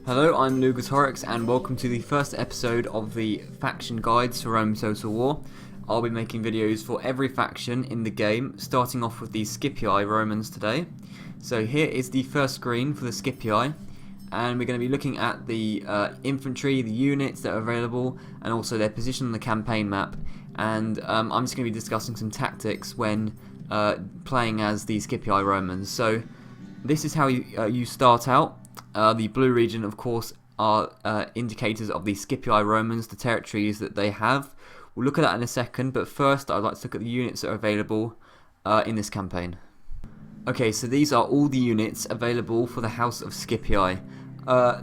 Hello, I'm Lugatorix and welcome to the first episode of the faction guides for Rome Total War. I'll be making videos for every faction in the game, starting off with the Scipii Romans today. So here is the first screen for the Scipii, and we're going to be looking at the infantry, the units that are available, and also their position on the campaign map. And I'm just going to be discussing some tactics when playing as the Scipii Romans. So this is how you start out. The blue region, of course, are indicators of the Scipii Romans, the territories that they have. We'll look at that in a second, but first I'd like to look at the units that are available in this campaign. Okay, so these are all the units available for the House of Scipii.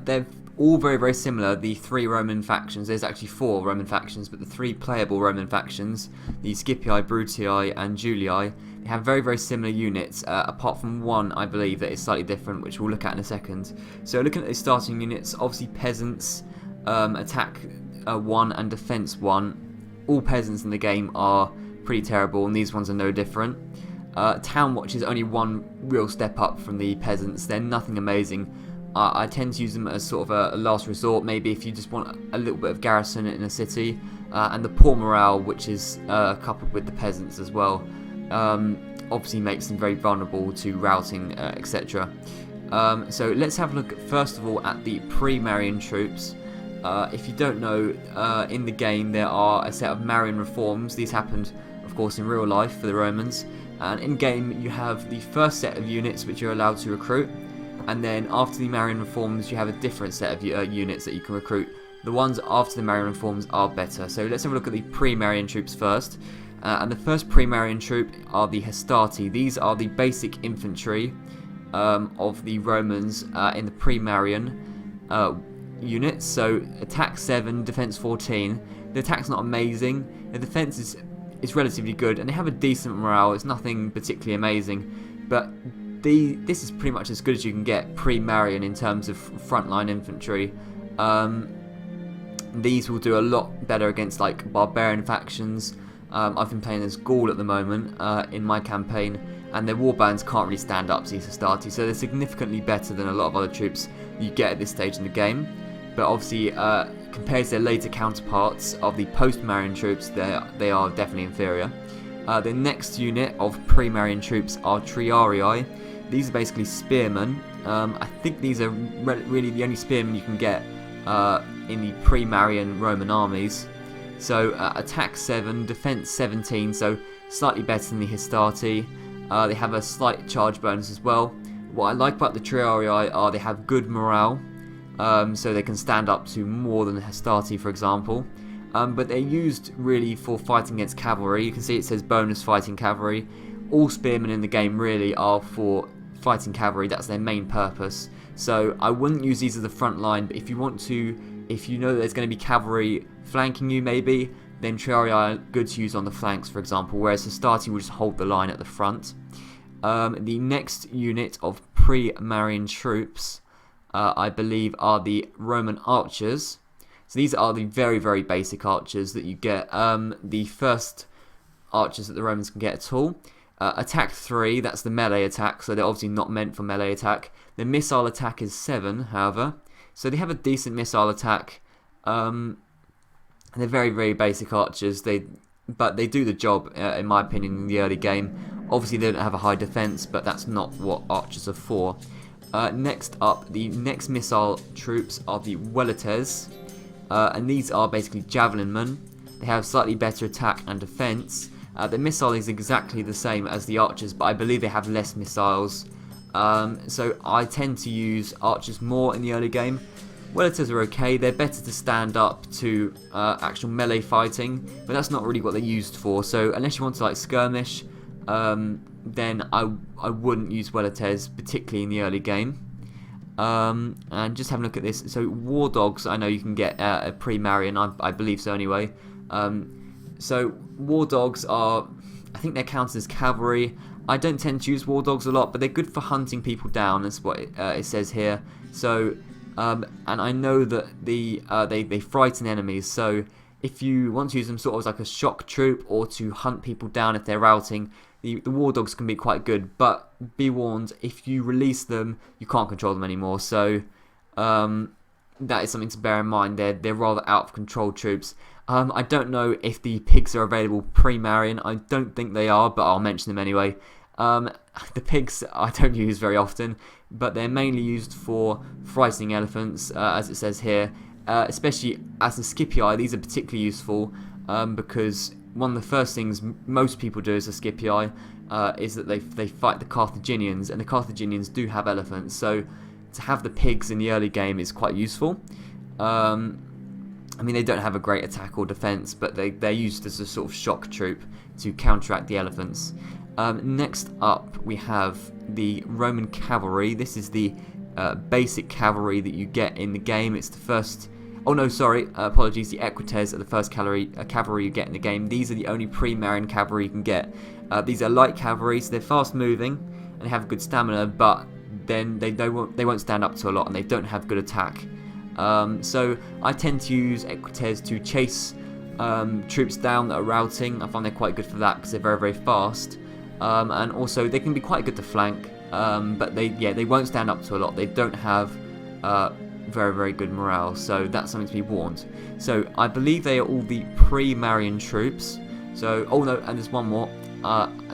They're all very, very similar, the three Roman factions. There's actually four Roman factions, but the three playable Roman factions, the Scipii, Brutii, and Julii, they have very, very similar units, apart from one, I believe, that is slightly different, which we'll look at in a second. So looking at the starting units, obviously peasants, attack 1 and defense 1. All peasants in the game are pretty terrible, and these ones are no different. Town Watch is only one real step up from the peasants. They're nothing amazing. I tend to use them as sort of a last resort, maybe if you just want a little bit of garrison in a city. And the poor morale, which is coupled with the peasants as well, obviously makes them very vulnerable to routing, etc. So let's have a look first of all at the pre-Marian troops. If you don't know, in the game there are a set of Marian Reforms. These happened, of course, in real life for the Romans. And in game you have the first set of units which you're allowed to recruit. And then after the Marian Reforms you have a different set of units that you can recruit. The ones after the Marian Reforms are better. So let's have a look at the pre-Marian troops first. And the first pre-Marian troop are the Hastati. These are the basic infantry of the Romans in the pre-Marian units. So attack 7, defense 14. The attack's not amazing. The defense is relatively good, and they have a decent morale. It's nothing particularly amazing, but this is pretty much as good as you can get pre-Marian in terms of frontline infantry. These will do a lot better against like barbarian factions. I've been playing as Gaul at the moment in my campaign, and their warbands can't really stand up to these Hastati, so they're significantly better than a lot of other troops you get at this stage in the game. But obviously, compared to their later counterparts of the post-Marian troops, they are definitely inferior. The next unit of pre-Marian troops are Triarii. These are basically spearmen. I think these are really the only spearmen you can get in the pre-Marian Roman armies. So attack 7, defense 17, so slightly better than the Hastati. They have a slight charge bonus as well. What I like about the Triarii are they have good morale, so they can stand up to more than the Hastati, for example. But they're used really for fighting against cavalry. You can see it says bonus fighting cavalry. All spearmen in the game really are for fighting cavalry. That's their main purpose. So I wouldn't use these as the front line, but if you want to, if you know there's going to be cavalry flanking you maybe, then Triarii are good to use on the flanks, for example, whereas Hastati will just hold the line at the front. The next unit of pre-Marian troops, I believe, are the Roman archers. So these are the very, very basic archers that you get. The first archers that the Romans can get at all. Attack 3, that's the melee attack, so they're obviously not meant for melee attack. The missile attack is 7, however. So they have a decent missile attack. And they're very, very basic archers. But they do the job, in my opinion, in the early game. Obviously they don't have a high defense, but that's not what archers are for. Next up, the next missile troops are the Velites. And these are basically javelin men. They have slightly better attack and defense. The missile is exactly the same as the archers, but I believe they have less missiles. So I tend to use archers more in the early game. Velites are okay. They're better to stand up to actual melee fighting, but that's not really what they're used for. So unless you want to like skirmish, then I wouldn't use Velites, particularly in the early game. And just have a look at this. So war dogs, I know you can get a pre-Marian, I believe so anyway. So war dogs are, I think they're counted as cavalry. I don't tend to use war dogs a lot, but they're good for hunting people down. That's what it says here. So and I know that they frighten enemies. So if you want to use them sort of as like a shock troop or to hunt people down if they're routing, the war dogs can be quite good. But be warned, if you release them, you can't control them anymore. So that is something to bear in mind. They're rather out of control troops. I don't know if the pigs are available pre-Marian. I don't think they are, but I'll mention them anyway. The pigs I don't use very often, but they're mainly used for frightening elephants, as it says here. Especially as the Scipii, these are particularly useful because one of the first things most people do as a Scipii is that they fight the Carthaginians, and the Carthaginians do have elephants, so to have the pigs in the early game is quite useful. I mean, they don't have a great attack or defense, but they're used as a sort of shock troop to counteract the elephants. Next up, we have the Roman cavalry. This is the basic cavalry that you get in the game. It's the first... Oh no, sorry, apologies. The equites are the first cavalry you get in the game. These are the only pre-Marian cavalry you can get. These are light cavalry, so they're fast-moving and have good stamina, but then they won't stand up to a lot, and they don't have good attack. So I tend to use equites to chase troops down that are routing. I find they're quite good for that because they're very, very fast. And also they can be quite good to flank, but they won't stand up to a lot. They don't have very, very good morale, so that's something to be warned. So I believe they are all the pre-Marian troops. So, oh no, and there's one more.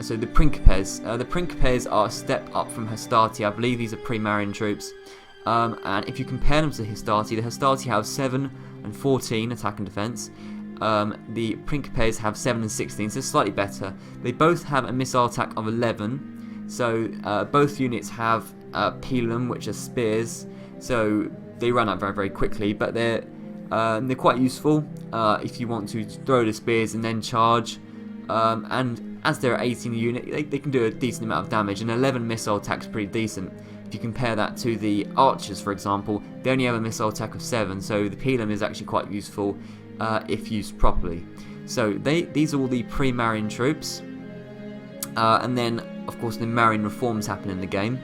So the Principes. The Principes are a step up from Hastati. I believe these are pre-Marian troops. And if you compare them to Hastati, the Hastati have 7 and 14 attack and defense. The Principes have 7 and 16, so slightly better. They both have a missile attack of 11. So both units have pilum, which are spears. So they run out very, very quickly, but they're quite useful if you want to throw the spears and then charge. And as they're 18 a unit, they can do a decent amount of damage. And 11 missile attack is pretty decent. If you compare that to the archers, for example, they only have a missile attack of 7, so the pilum is actually quite useful if used properly. So these are all the pre-Marian troops. And then, of course, the Marian Reforms happen in the game.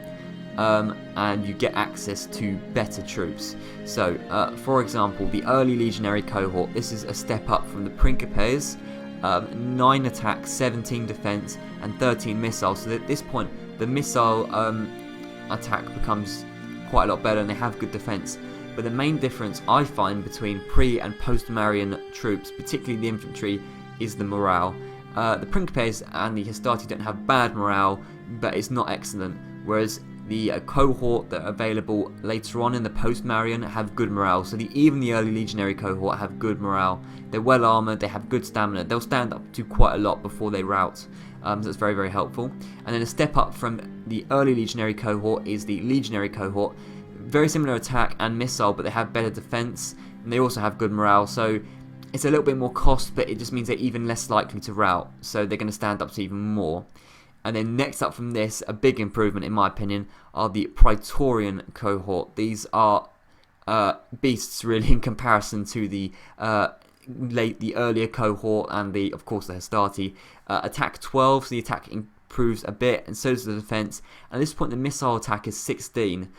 And you get access to better troops. So, for example, the early Legionary Cohort, this is a step up from the Principes. 9 attack, 17 defense, and 13 missiles. So at this point, the missile attack becomes quite a lot better, and they have good defense. But the main difference I find between pre- and post-Marian troops, particularly the infantry, is the morale. The Principes and the Hastati don't have bad morale, but it's not excellent. Whereas the cohort that are available later on in the post-Marian have good morale. So even the early Legionary Cohort have good morale. They're well armoured, they have good stamina. They'll stand up to quite a lot before they rout. So that's very, very helpful. And then a step up from the early Legionary Cohort is the Legionary Cohort. Very similar attack and missile, but they have better defense, and they also have good morale. So it's a little bit more cost, but it just means they're even less likely to rout. So they're going to stand up to even more. And then next up from this, a big improvement in my opinion, are the Praetorian Cohort. These are beasts really in comparison to the earlier cohort and of course the Hastati. Attack 12, so the attack improves a bit, and so does the defense. At this point the missile attack is 16.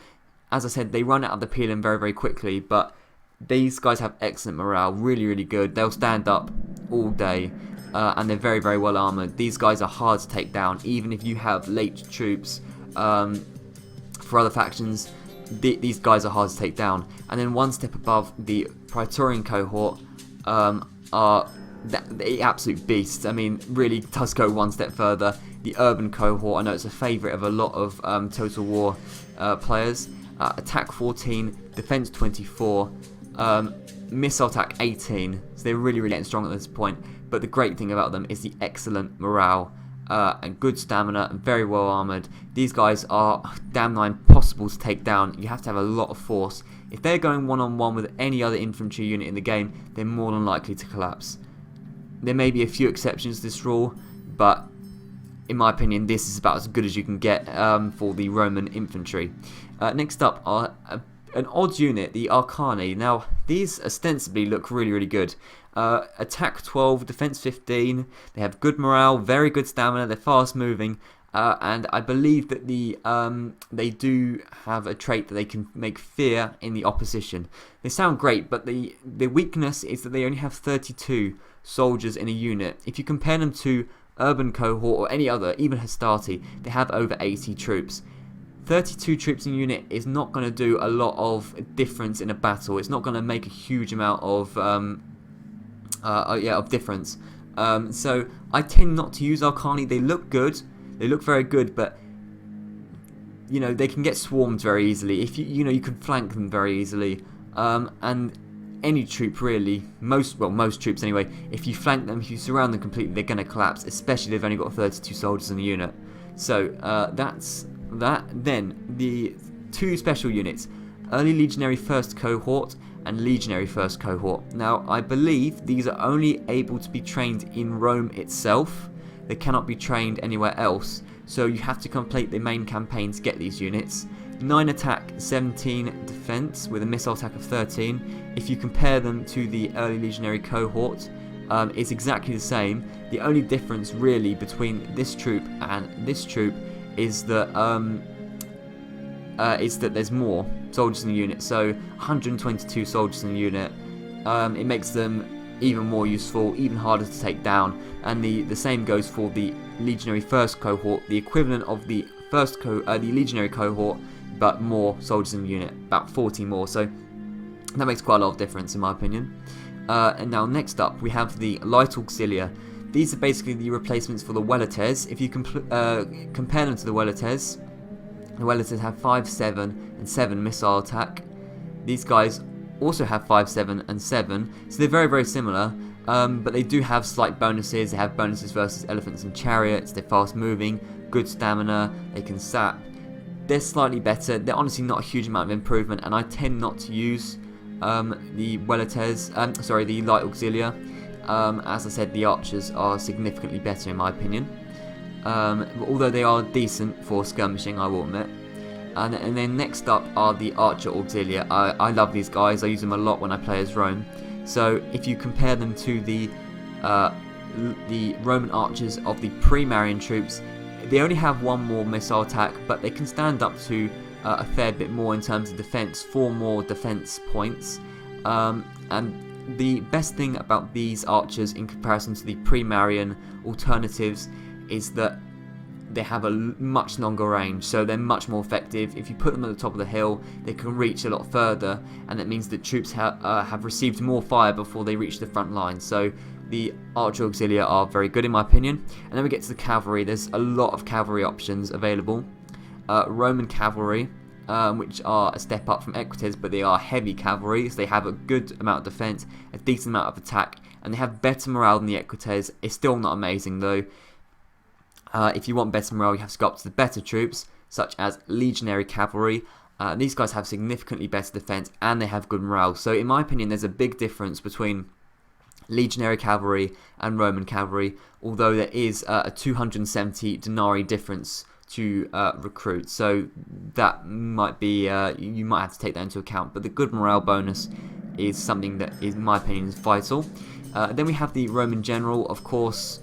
As I said, they run out of the pilum very, very quickly, but these guys have excellent morale, really, really good. They'll stand up all day, and they're very, very well armoured. These guys are hard to take down, even if you have late troops for other factions. These guys are hard to take down. And then one step above, the Praetorian Cohort are the absolute beasts. I mean, really does go one step further. The Urban Cohort, I know it's a favourite of a lot of Total War players. Attack 14, defense 24, missile attack 18. So they're really, really getting strong at this point. But the great thing about them is the excellent morale and good stamina and very well armoured. These guys are damn nigh impossible to take down. You have to have a lot of force. If they're going one-on-one with any other infantry unit in the game, they're more than likely to collapse. There may be a few exceptions to this rule, but in my opinion, this is about as good as you can get for the Roman infantry. Next up are an odd unit, the Arcana. Now, these ostensibly look really, really good. Attack 12, defense 15. They have good morale, very good stamina. They're fast moving, and I believe that they do have a trait that they can make fear in the opposition. They sound great, but the weakness is that they only have 32 soldiers in a unit. If you compare them to Urban Cohort or any other, even Hastati, they have over 80 troops. 32 troops in unit is not going to do a lot of difference in a battle. It's not going to make a huge amount of difference. So I tend not to use Arcana. They look good. They look very good, but you know, they can get swarmed very easily. If you know, you can flank them very easily. And any troop really, most troops anyway, if you flank them, if you surround them completely, they're going to collapse, especially if they've only got 32 soldiers in the unit. So that's that. Then the two special units, Early Legionary First Cohort and Legionary First Cohort. Now, I believe these are only able to be trained in Rome itself. They cannot be trained anywhere else, so you have to complete the main campaign to get these units. 9 attack, 17 defense with a missile attack of 13. If you compare them to the Early Legionary Cohort, it's exactly the same. The only difference really between this troop and this troop is that there's more soldiers in the unit. So 122 soldiers in the unit. It makes them even more useful, even harder to take down. And the same goes for the Legionary First Cohort, the equivalent of the the Legionary Cohort, but more soldiers in the unit, about 40 more. So that makes quite a lot of difference in my opinion. And now next up we have the Light Auxiliar. These are basically the replacements for the Velites. If you compare them to the Velites have 5, 7 and 7 missile attack. These guys also have 5, 7 and 7, so they're very, very similar, but they do have slight bonuses. They have bonuses versus elephants and chariots. They're fast moving, good stamina, they can sap. They're slightly better. They're honestly not a huge amount of improvement, and I tend not to use the the Light Auxiliar. As I said, the archers are significantly better in my opinion, although they are decent for skirmishing, I will admit. And then next up are the Archer Auxiliar. I love these guys. I use them a lot when I play as Rome. So if you compare them to the Roman archers of the pre-Marian troops, they only have 1 more missile attack, but they can stand up to a fair bit more in terms of defense, 4 more defense points. And the best thing about these archers in comparison to the pre-Marian alternatives is that they have a much longer range, so they're much more effective. If you put them at the top of the hill, they can reach a lot further, and that means that troops have received more fire before they reach the front line. So the Archer Auxiliar are very good in my opinion. And then we get to the cavalry. There's a lot of cavalry options available. Roman cavalry, which are a step up from Equites, but they are heavy cavalry, so they have a good amount of defense, a decent amount of attack, and they have better morale than the Equites. It's still not amazing though. If you want better morale, you have to go up to the better troops, such as Legionary Cavalry. These guys have significantly better defense, and they have good morale. So in my opinion, there's a big difference between Legionary Cavalry and Roman Cavalry, although there is a 270 denarii difference to recruit. So that might be, you might have to take that into account. But the good morale bonus is something that, in my opinion, is vital. Then we have the Roman General, of course.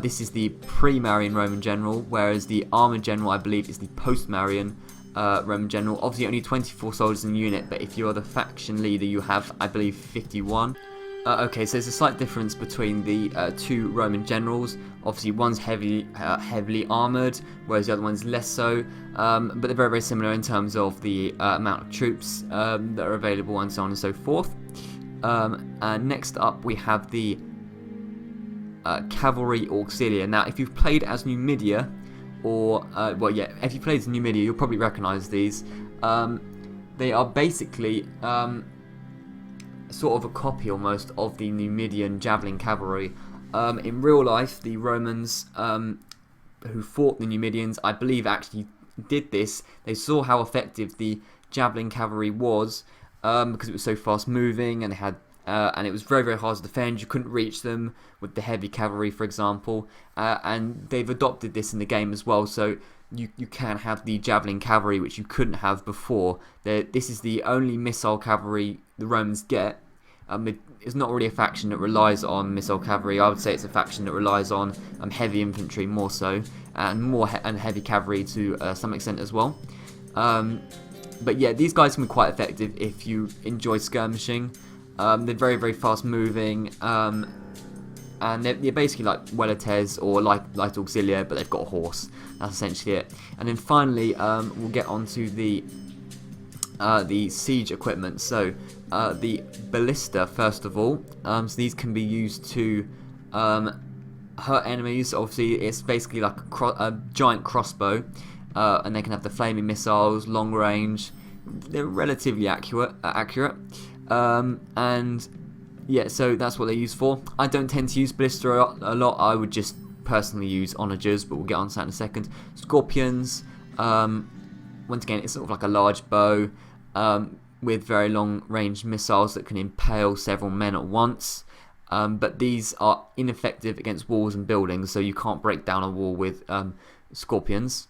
This is the pre-Marian Roman General, whereas the Armoured General, I believe, is the post-Marian Roman General. Obviously only 24 soldiers in the unit, but if you are the faction leader, you have, I believe, 51. Okay, so there's a slight difference between the two Roman generals. Obviously, one's heavily armoured, whereas the other one's less so. But they're very, very similar in terms of the amount of troops that are available and so on and so forth. And next up, we have the Cavalry Auxiliar. Now, if you've played as Numidia, or if you played as Numidia, you'll probably recognise these. They are basically sort of a copy almost of the Numidian Javelin Cavalry. In real life, the Romans who fought the Numidians, I believe, actually did this. They saw how effective the Javelin Cavalry was because it was so fast moving, and they had and it was very, very hard to defend. You couldn't reach them with the heavy cavalry, for example, and they've adopted this in the game as well. So you can have the Javelin Cavalry, which you couldn't have before. This is the only missile cavalry the Romans get. It's not really a faction that relies on missile cavalry. I would say it's a faction that relies on heavy infantry more so, and heavy cavalry to some extent as well. But yeah, these guys can be quite effective if you enjoy skirmishing. They're very, very fast moving, and they're basically like Wellites or light auxiliar, but they've got a horse. That's essentially it. And then finally, we'll get onto the siege equipment. So the ballista, first of all. So these can be used to hurt enemies. Obviously, it's basically like a giant crossbow, and they can have the flaming missiles, long range. They're relatively accurate. And yeah, so that's what they're used for. I don't tend to use ballista a lot. I would just personally use onagers, but we'll get on to that in a second. Scorpions. Once again, it's sort of like a large bow with very long range missiles that can impale several men at once. But these are ineffective against walls and buildings, so you can't break down a wall with scorpions.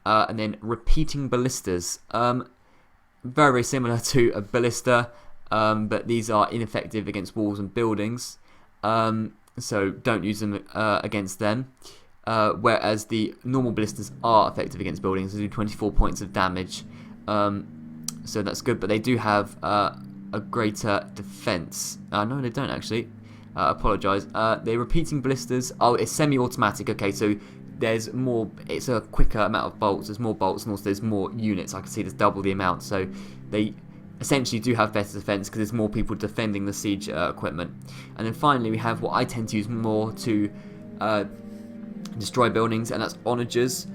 And then repeating ballistas. Very, very similar to a ballista, but these are ineffective against walls and buildings. So don't use them against them. Whereas the normal ballistas are effective against buildings. They do 24 points of damage. So that's good, but they do have a greater defense. No, they don't actually. Apologise. They're repeating ballistas. Oh, it's semi-automatic. Okay, so there's more. It's a quicker amount of bolts. There's more bolts, and also there's more units. I can see there's double the amount. So they essentially do have better defense because there's more people defending the siege equipment. And then finally, we have what I tend to use more to destroy buildings, and that's onagers.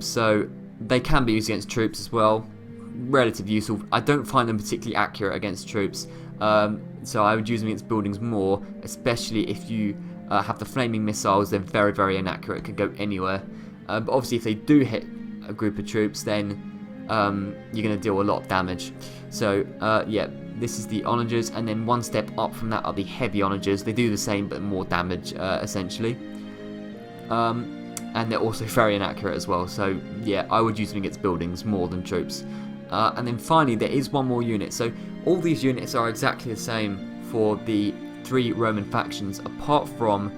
So they can be used against troops as well. Relatively useful. I don't find them particularly accurate against troops. So I would use them against buildings more, especially if you have the flaming missiles. They're very, very inaccurate, can go anywhere. But obviously if they do hit a group of troops, then you're going to deal a lot of damage. So yeah, this is the onagers, and then one step up from that are the heavy onagers. They do the same but more damage essentially. And they're also very inaccurate as well. So yeah, I would use them against buildings more than troops. And then finally, there is one more unit. So all these units are exactly the same for the 3 Roman factions, apart from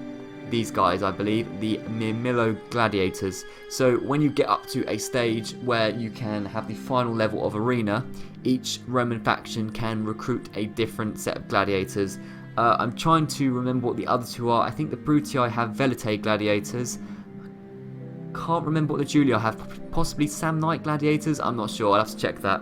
these guys, I believe, the Mirmillo Gladiators. So when you get up to a stage where you can have the final level of arena, each Roman faction can recruit a different set of gladiators. I'm trying to remember what the other 2 are. I think the Brutii have Velite Gladiators. Can't remember what the Julia have. Possibly Samnite Gladiators. I'm not sure. I'll have to check that.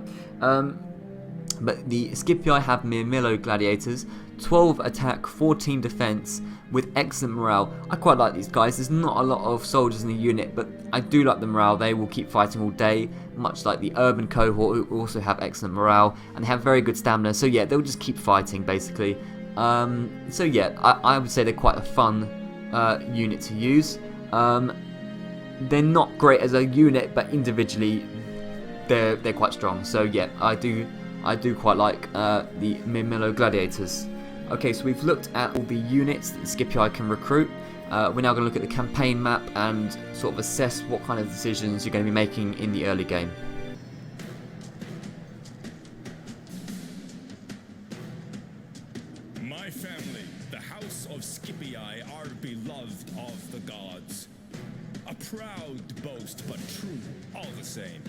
But the Scipii have Mirmillo Gladiators. 12 attack, 14 defense, with excellent morale. I quite like these guys. There's not a lot of soldiers in the unit, but I do like the morale. They will keep fighting all day, much like the Urban Cohort, who also have excellent morale, and they have very good stamina. So yeah, they'll just keep fighting basically. So yeah, I would say they're quite a fun unit to use. They're not great as a unit, but individually they're quite strong. So yeah, I do quite like the Mirmillo Gladiators. Okay, so we've looked at all the units that the Scipii can recruit. We're now going to look at the campaign map and sort of assess what kind of decisions you're going to be making in the early game. My family, the House of Scipii, are beloved of the gods. A proud boast, but true all the same.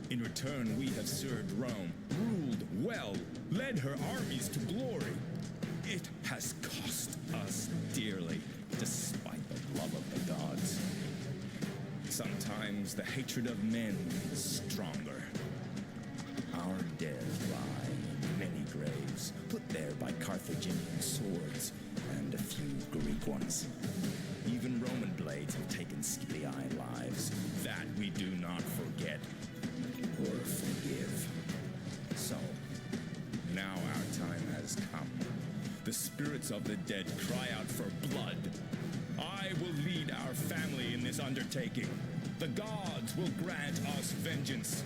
In return, we have served Rome, ruled well, led her armies to glory. It has cost us dearly, despite the love of the gods. Sometimes the hatred of men is stronger. Our dead lie in many graves, put there by Carthaginian swords and a few Greek ones. Even Roman blades have taken Scipii lives. That we do not forget or forgive. So, now our time has come. The spirits of the dead cry out for blood. I will lead our family in this undertaking. The gods will grant us vengeance.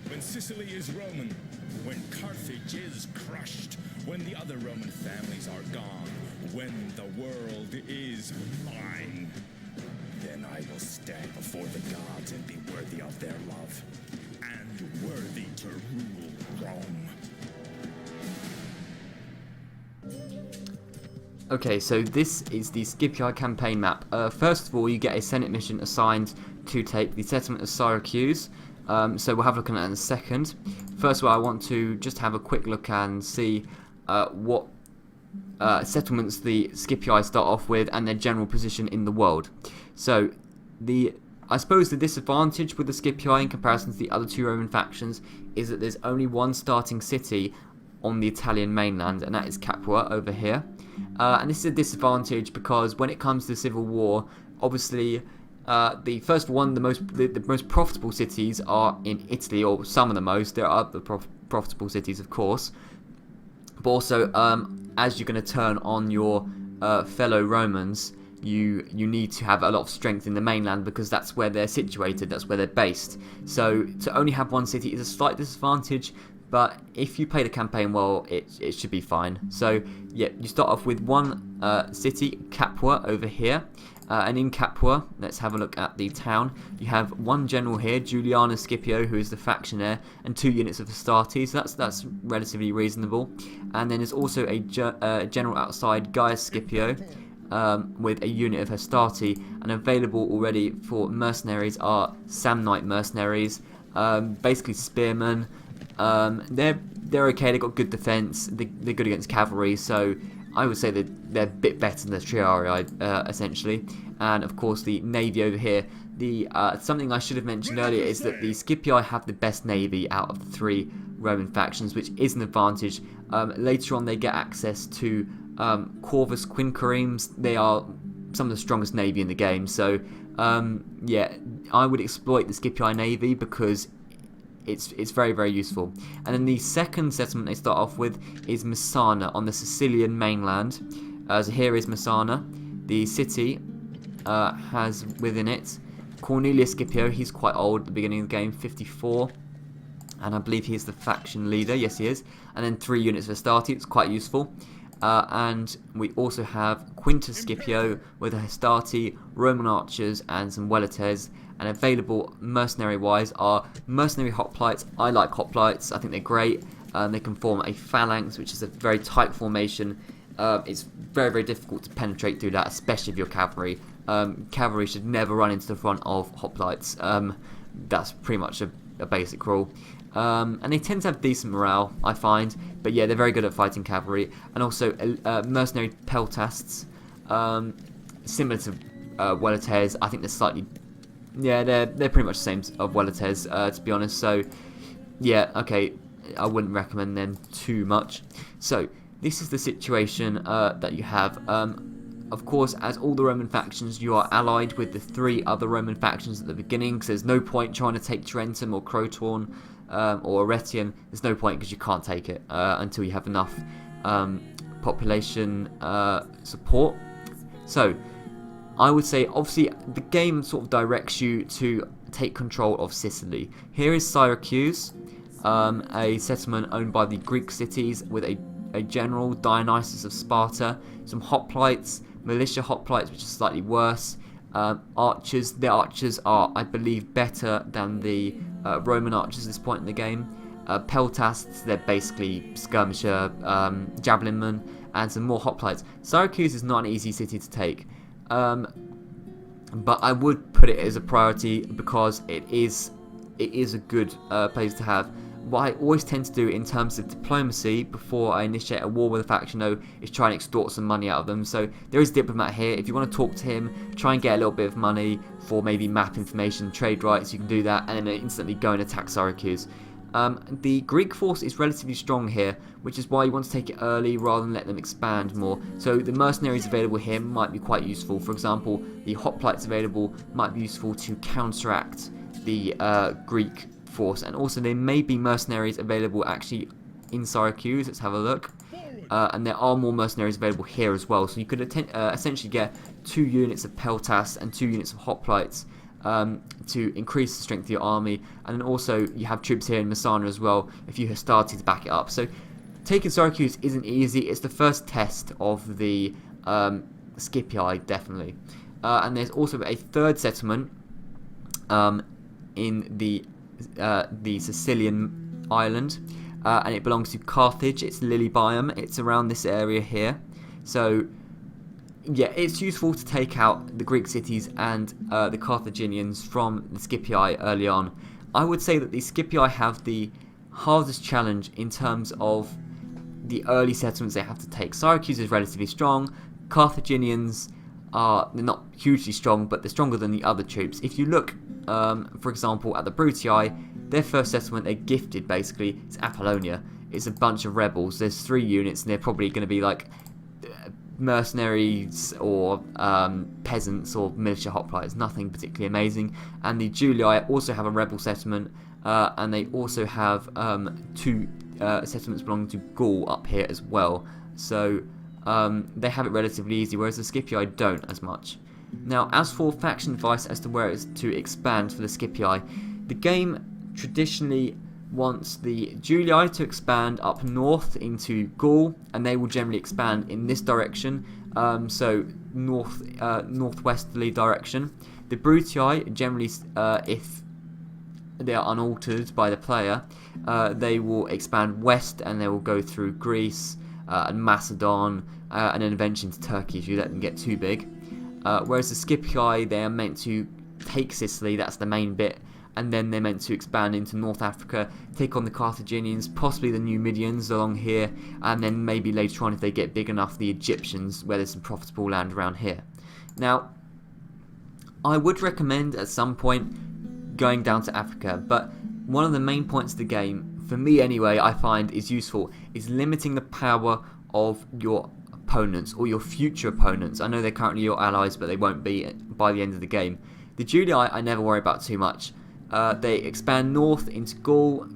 When Sicily is Roman, when Carthage is crushed, when the other Roman families are gone, when the world is mine, then I will stand before the gods and be worthy of their love, and worthy to rule Rome. Okay, so this is the Scipii campaign map. First of all, you get a Senate mission assigned to take the settlement of Syracuse. So we'll have a look at that in a second. First of all, I want to just have a quick look and see what settlements the Scipii start off with and their general position in the world. So I suppose the disadvantage with the Scipii in comparison to the other two Roman factions is that there's only one starting city on the Italian mainland, and that is Capua over here. And this is a disadvantage because when it comes to civil war, obviously the most profitable cities are in Italy, or some of the most. There are other profitable cities, of course, but also as you're going to turn on your fellow Romans, you need to have a lot of strength in the mainland because that's where they're situated, that's where they're based. So to only have one city is a slight disadvantage, but if you play the campaign well, it should be fine. So yeah, you start off with one city, Capua, over here. And in Capua, let's have a look at the town. You have one general here, Julianus Scipio, who is the factionaire, and 2 units of Astartes. So that's relatively reasonable. And then there's also a general outside, Gaius Scipio, with a unit of Hastati. And available already for mercenaries are Samnite mercenaries, basically spearmen. They're okay. They've got good defense. They're good against cavalry. So I would say that they're a bit better than the Triarii, essentially. And of course, the navy over here. Something I should have mentioned earlier is that the Scipii have the best navy out of the 3 Roman factions, which is an advantage. Later on, they get access to Corvus Quinqueremes. They are some of the strongest navy in the game. So yeah, I would exploit the Scipii navy because it's very, very useful. And then the second settlement they start off with is Messana on the Sicilian mainland. So here is Messana. The city has within it Cornelius Scipio. He's quite old at the beginning of the game, 54. And I believe he's the faction leader. Yes, he is. And then 3 units of Astarte. It's quite useful. And we also have Quintus Scipio with a Hastati, Roman archers, and some Velites. And available mercenary-wise are mercenary hoplites. I like hoplites. I think they're great. They can form a phalanx, which is a very tight formation. It's very, very difficult to penetrate through that, especially if you're cavalry. Cavalry should never run into the front of hoplites. That's pretty much a basic rule. And they tend to have decent morale, I find. But yeah, they're very good at fighting cavalry. And also mercenary peltasts, similar to Velites. I think they're slightly... Yeah, they're pretty much the same of Velites, to be honest. So yeah, okay, I wouldn't recommend them too much. So this is the situation that you have. Of course, as all the Roman factions, you are allied with the 3 other Roman factions at the beginning, because there's no point trying to take Tarentum or Croton or Arretium. There's no point because you can't take it until you have enough population support. So I would say, obviously, the game sort of directs you to take control of Sicily. Here is Syracuse, a settlement owned by the Greek cities with a general, Dionysius of Sparta, some hoplites, militia hoplites, which is slightly worse, archers. The archers are, I believe, better than the Roman archers at this point in the game. Peltasts, they're basically skirmisher, javelinmen, and some more hoplites. Syracuse is not an easy city to take. But I would put it as a priority because it is a good place to have. What I always tend to do in terms of diplomacy before I initiate a war with a faction though is try and extort some money out of them. So there is a diplomat here. If you want to talk to him, try and get a little bit of money for maybe map information, trade rights, you can do that, and then instantly go and attack Syracuse. The Greek force is relatively strong here, which is why you want to take it early rather than let them expand more. So the mercenaries available here might be quite useful. For example, the hoplites available might be useful to counteract the Greek force. And also there may be mercenaries available actually in Syracuse. Let's have a look. And there are more mercenaries available here as well. So you could essentially get 2 units of peltasts and 2 units of hoplites to increase the strength of your army, and then also you have troops here in Messana as well if you have started to back it up. So taking Syracuse isn't easy. It's the first test of the Scipii, definitely. And there's also a third settlement in the Sicilian island, and it belongs to Carthage. It's Lilybaeum. It's around this area here. So yeah, it's useful to take out the Greek cities and the Carthaginians from the Scipii early on. I would say that the Scipii have the hardest challenge in terms of the early settlements they have to take. Syracuse is relatively strong. Carthaginians they're not hugely strong, but they're stronger than the other troops. If you look, for example, at the Brutii, their first settlement, they're gifted basically. It's Apollonia. It's a bunch of rebels. There's 3 units, and they're probably going to be like mercenaries or peasants or militia hoplites. Nothing particularly amazing. And the Julii also have a rebel settlement, and they also have 2 settlements belonging to Gaul up here as well. So they have it relatively easy, whereas the Scipii don't as much. Now, as for faction advice as to where it's to expand for the Scipii, the game traditionally wants the Julii to expand up north into Gaul, and they will generally expand in this direction, so northwesterly direction. The Brutii generally, if they are unaltered by the player, they will expand west, and they will go through Greece and Macedon, and then eventually into Turkey if you let them get too big. Whereas the Scipii, they are meant to take Sicily, that's the main bit, and then they're meant to expand into North Africa, take on the Carthaginians, possibly the Numidians along here, and then maybe later on, if they get big enough, the Egyptians, where there's some profitable land around here. Now, I would recommend at some point going down to Africa, but one of the main points of the game, for me anyway, I find is useful, is limiting the power of your opponents, or your future opponents. I know they're currently your allies, but they won't be by the end of the game. The Julii I never worry about too much. They expand north into Gaul.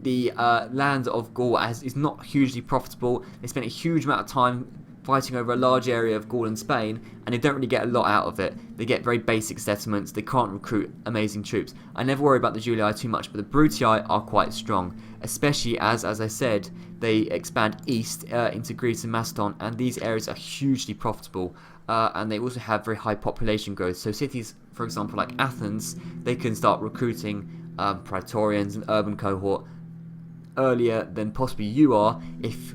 The land of Gaul is not hugely profitable. They spend a huge amount of time fighting over a large area of Gaul and Spain, and they don't really get a lot out of it. They get very basic settlements. They can't recruit amazing troops. I never worry about the Julii too much, but the Brutii are quite strong, especially as I said, they expand east into Greece and Macedon, and these areas are hugely profitable, and they also have very high population growth. So cities, for example, like Athens, they can start recruiting Praetorians and urban cohort earlier than possibly you are,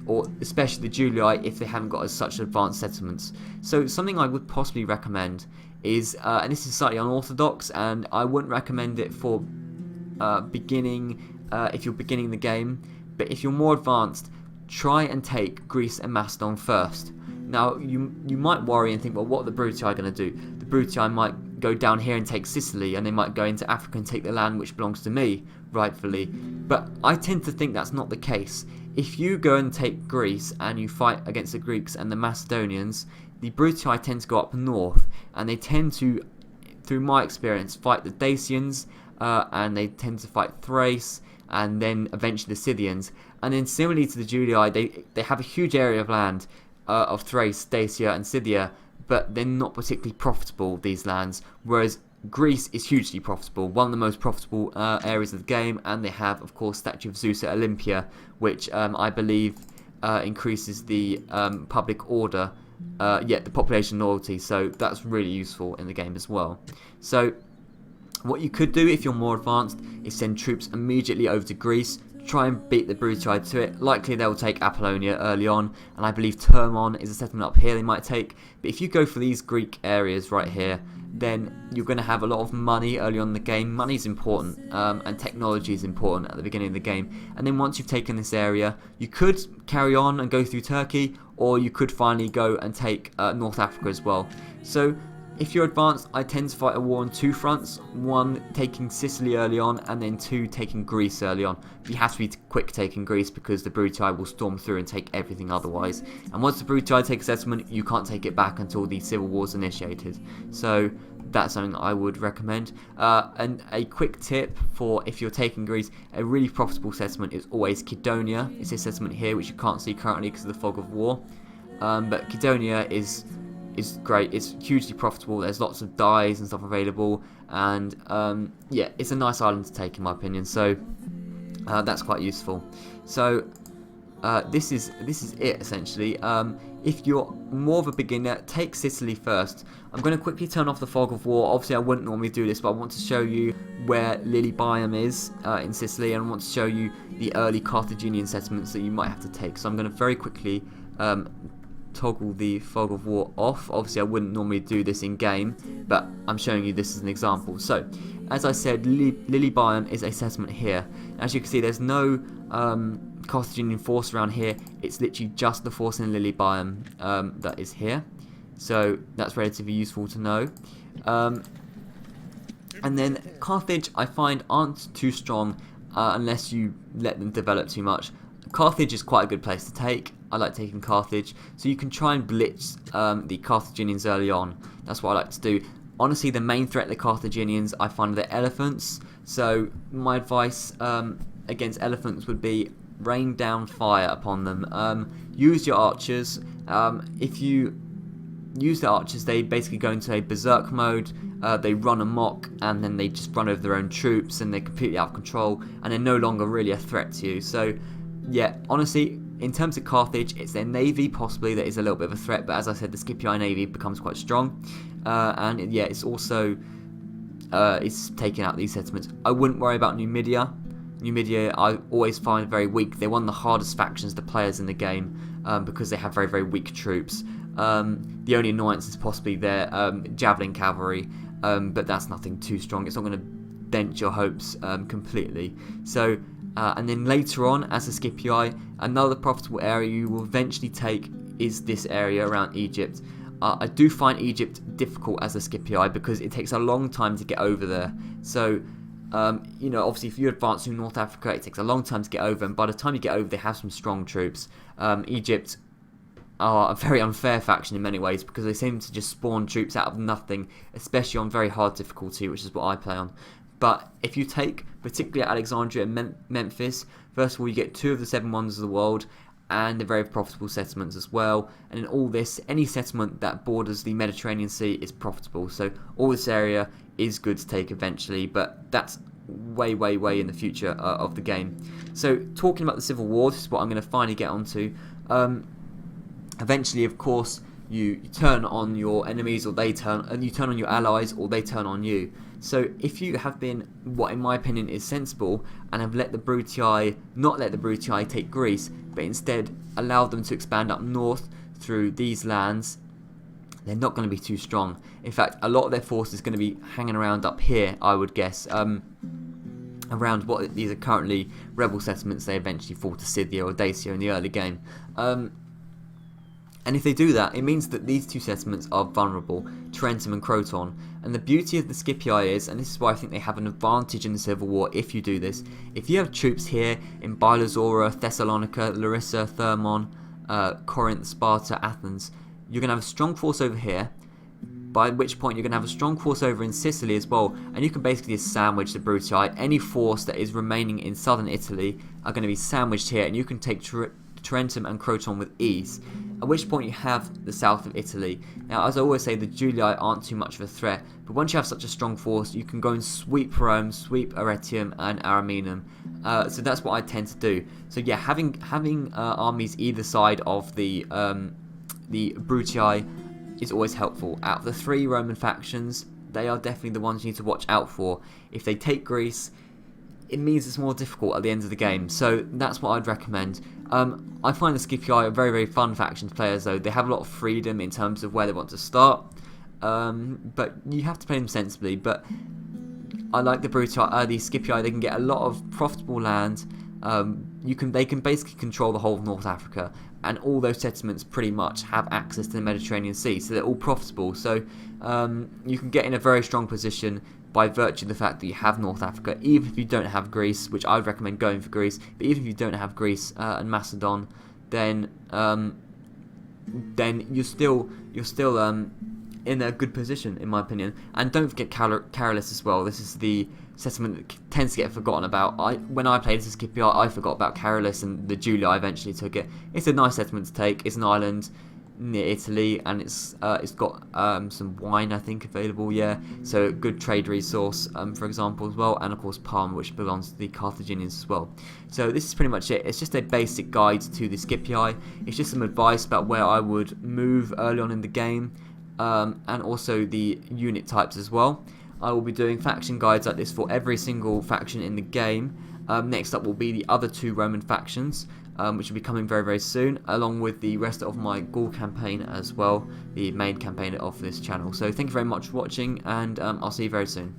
or especially the Julii, if they haven't got such advanced settlements. So something I would possibly recommend is, and this is slightly unorthodox, and I wouldn't recommend it for beginning, if you're beginning the game, but if you're more advanced, try and take Greece and Macedon first. Now, you might worry and think, well, what are the Brutii going to do? The Brutii might go down here and take Sicily, and they might go into Africa and take the land which belongs to me, rightfully. But I tend to think that's not the case. If you go and take Greece and you fight against the Greeks and the Macedonians, the Brutii tend to go up north, and they tend to, through my experience, fight the Dacians, and they tend to fight Thrace, and then eventually the Scythians. And then similarly to the Julii, they have a huge area of land, of Thrace, Dacia and Scythia, but they're not particularly profitable, these lands, whereas Greece is hugely profitable, one of the most profitable areas of the game, and they have, of course, Statue of Zeus at Olympia, which I believe increases the public order, the population loyalty, so that's really useful in the game as well. So what you could do if you're more advanced is send troops immediately over to Greece, try and beat the Brutii to it. Likely they'll take Apollonia early on, and I believe Termon is a settlement up here they might take. But if you go for these Greek areas right here, then you're going to have a lot of money early on in the game. Money is important, and technology is important at the beginning of the game. And then once you've taken this area, you could carry on and go through Turkey, or you could finally go and take North Africa as well. So if you're advanced, I tend to fight a war on 2 fronts. 1, taking Sicily early on, and then 2, taking Greece early on. But you have to be quick taking Greece, because the Brutii will storm through and take everything otherwise. And once the Brutii take a settlement, you can't take it back until the civil war's initiated. So that's something that I would recommend. And a quick tip for if you're taking Greece, a really profitable settlement is always Kydonia. It's this settlement here, which you can't see currently because of the fog of war. But Kydonia is great. It's hugely profitable. There's lots of dyes and stuff available, and it's a nice island to take in my opinion. So that's quite useful. So this is it essentially. If you're more of a beginner, take Sicily first. I'm going to quickly turn off the fog of war. Obviously I wouldn't normally do this, but I want to show you where Lilybaeum is in Sicily, and I want to show you the early Carthaginian settlements that you might have to take. So I'm going to very quickly toggle the fog of war off. Obviously I wouldn't normally do this in game, but I'm showing you this as an example. So as I said, Lilybaeum is a settlement here. As you can see, there's no Carthaginian force around here, it's literally just the force in Lily biome that is here. So that's relatively useful to know. And then Carthage, I find, aren't too strong unless you let them develop too much. Carthage is quite a good place to take. I like taking Carthage. So you can try and blitz the Carthaginians early on. That's what I like to do. Honestly, the main threat of the Carthaginians, I find, are the elephants. So my advice against elephants would be rain down fire upon them. Use your archers. If you use the archers, they basically go into a berserk mode. They run amok, and then they just run over their own troops, and they're completely out of control, and they're no longer really a threat to you. So, yeah, honestly, in terms of Carthage, it's their navy possibly that is a little bit of a threat, but as I said, the Scipii navy becomes quite strong, and yeah, it's also it's taking out these settlements. I wouldn't worry about Numidia. Numidia, I always find very weak. They're one of the hardest factions to players in the game because they have very, very weak troops. The only annoyance is possibly their javelin cavalry, but that's nothing too strong. It's not going to dent your hopes completely. So, and then later on, as a Scipii, another profitable area you will eventually take is this area around Egypt. I do find Egypt difficult as a Scipii because it takes a long time to get over there. So, you know, obviously if you advance through North Africa, it takes a long time to get over, and by the time you get over, they have some strong troops. Egypt are a very unfair faction in many ways because they seem to just spawn troops out of nothing, especially on very hard difficulty, which is what I play on. But if you take particularly Alexandria and Memphis, first of all you get 2 of the 7 wonders of the world, and they're very profitable settlements as well. And in all this, any settlement that borders the Mediterranean Sea is profitable. So all this area is good to take eventually, but that's way, way, way in the future of the game. So talking about the Civil War, this is what I'm going to finally get onto. Eventually, of course, you turn on your enemies, or they turn, and you turn on your allies, or they turn on you. So if you have been, what in my opinion is sensible, and have let the Brutii, not let the Brutii take Greece, but instead allowed them to expand up north through these lands, they're not going to be too strong. In fact, a lot of their force is going to be hanging around up here, I would guess, around what these are currently rebel settlements they eventually fall to Scythia or Dacia in the early game. And if they do that, it means that these 2 settlements are vulnerable, Tarentum and Croton. And the beauty of the Scipii is, and this is why I think they have an advantage in the Civil War if you do this, if you have troops here in Bylazora, Thessalonica, Larissa, Thermon, Corinth, Sparta, Athens, you're going to have a strong force over here, by which point you're going to have a strong force over in Sicily as well, and you can basically sandwich the Brutii. Any force that is remaining in southern Italy are going to be sandwiched here, and you can take Tarentum and Croton with ease, at which point you have the south of Italy. Now, as I always say, the Julii aren't too much of a threat, but once you have such a strong force, you can go and sweep Rome, sweep Arretium and Ariminum. So that's what I tend to do. So yeah, having armies either side of the Brutii is always helpful. Out of the 3 Roman factions, they are definitely the ones you need to watch out for. If they take Greece, it means it's more difficult at the end of the game. So that's what I'd recommend. I find the Scipii are very, very fun faction to play as, though. They have a lot of freedom in terms of where they want to start. But you have to play them sensibly. But I like the Brutii, the Scipii. They can get a lot of profitable land. They can basically control the whole of North Africa, and all those settlements pretty much have access to the Mediterranean Sea, so they're all profitable. So you can get in a very strong position by virtue of the fact that you have North Africa, even if you don't have Greece, which I would recommend going for Greece. But even if you don't have Greece and Macedon, then you're still in a good position, in my opinion. And don't forget Caralis as well. This is the settlement that tends to get forgotten about. When I played as Scipii, I forgot about Caralis, and the Julii eventually took it. It's a nice settlement to take. It's an island near Italy, and it's got some wine, I think, available, yeah. So good trade resource, for example, as well, and of course Parma, which belongs to the Carthaginians as well. So this is pretty much it. It's just a basic guide to the Scipii. It's just some advice about where I would move early on in the game, and also the unit types as well. I will be doing faction guides like this for every single faction in the game. Next up will be the other 2 Roman factions, which will be coming very, very soon, along with the rest of my Gaul campaign as well, the main campaign of this channel. So thank you very much for watching, and I'll see you very soon.